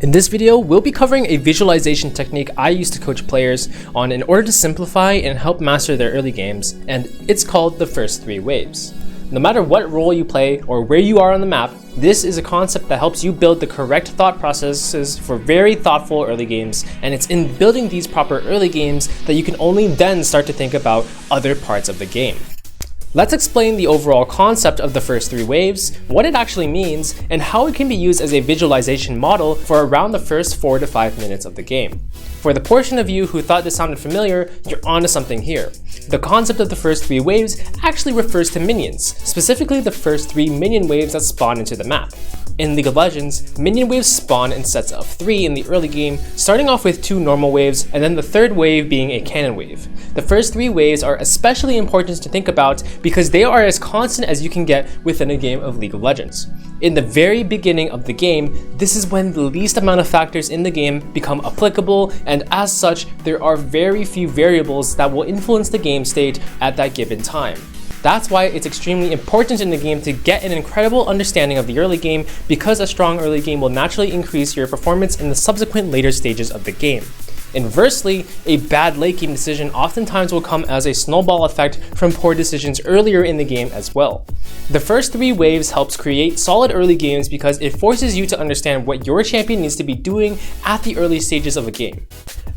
In this video, we'll be covering a visualization technique I use to coach players on in order to simplify and help master their early games, and it's called the first 3 waves. No matter what role you play or where you are on the map, this is a concept that helps you build the correct thought processes for very thoughtful early games, and it's in building these proper early games that you can only then start to think about other parts of the game. Let's explain the overall concept of the first 3 waves, what it actually means, and how it can be used as a visualization model for around the first 4 to 5 minutes of the game. For the portion of you who thought this sounded familiar, you're onto something here. The concept of the first 3 waves actually refers to minions, specifically the first 3 minion waves that spawn into the map. In League of Legends, minion waves spawn in sets of 3 in the early game, starting off with 2 normal waves and then the third wave being a cannon wave. The first 3 waves are especially important to think about because they are as constant as you can get within a game of League of Legends. In the very beginning of the game, this is when the least amount of factors in the game become applicable, and as such, there are very few variables that will influence the game state at that given time. That's why it's extremely important in the game to get an incredible understanding of the early game, because a strong early game will naturally increase your performance in the subsequent later stages of the game. Inversely, a bad late game decision oftentimes will come as a snowball effect from poor decisions earlier in the game as well. The first 3 waves helps create solid early games because it forces you to understand what your champion needs to be doing at the early stages of a game.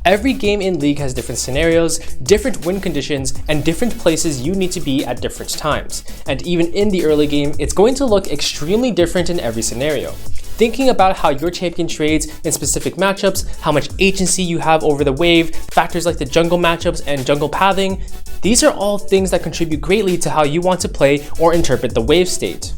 Every game in League has different scenarios, different win conditions, and different places you need to be at different times. And even in the early game, it's going to look extremely different in every scenario. Thinking about how your champion trades in specific matchups, how much agency you have over the wave, factors like the jungle matchups and jungle pathing, these are all things that contribute greatly to how you want to play or interpret the wave state.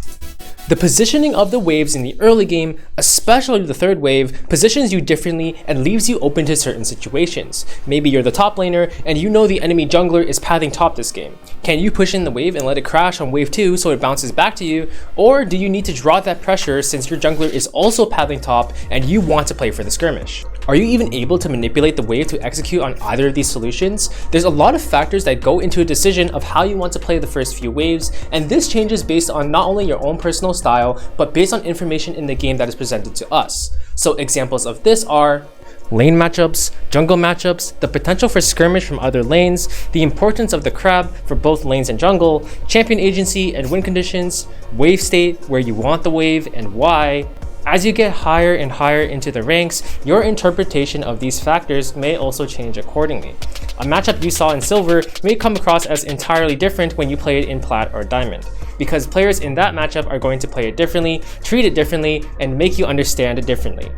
The positioning of the waves in the early game, especially the third wave, positions you differently and leaves you open to certain situations. Maybe you're the top laner and you know the enemy jungler is pathing top this game. Can you push in the wave and let it crash on wave 2 so it bounces back to you? Or do you need to draw that pressure since your jungler is also pathing top and you want to play for the skirmish? Are you even able to manipulate the wave to execute on either of these solutions? There's a lot of factors that go into a decision of how you want to play the first few waves, and this changes based on not only your own personal style, but based on information in the game that is presented to us. So examples of this are lane matchups, jungle matchups, the potential for skirmish from other lanes, the importance of the crab for both lanes and jungle, champion agency and win conditions, wave state, where you want the wave and why. As you get higher and higher into the ranks, your interpretation of these factors may also change accordingly. A matchup you saw in silver may come across as entirely different when you play it in plat or diamond, because players in that matchup are going to play it differently, treat it differently, and make you understand it differently.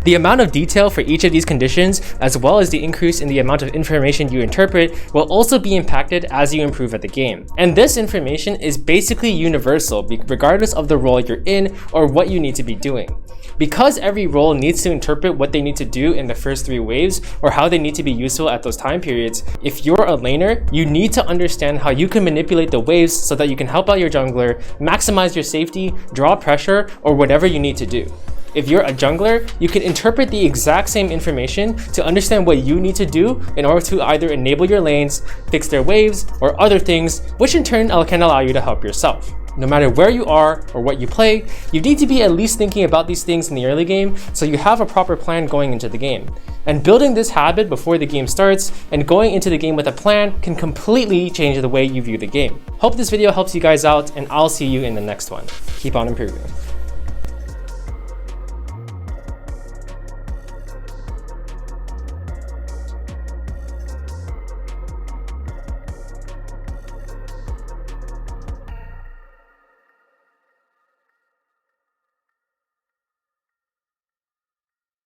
The amount of detail for each of these conditions, as well as the increase in the amount of information you interpret, will also be impacted as you improve at the game. And this information is basically universal, regardless of the role you're in or what you need to be doing. Because every role needs to interpret what they need to do in the first 3 waves or how they need to be useful at those time periods, if you're a laner, you need to understand how you can manipulate the waves so that you can help out your jungler, maximize your safety, draw pressure, or whatever you need to do. If you're a jungler, you can interpret the exact same information to understand what you need to do in order to either enable your lanes, fix their waves, or other things, which in turn can allow you to help yourself. No matter where you are or what you play, you need to be at least thinking about these things in the early game so you have a proper plan going into the game. And building this habit before the game starts and going into the game with a plan can completely change the way you view the game. Hope this video helps you guys out, and I'll see you in the next one. Keep on improving.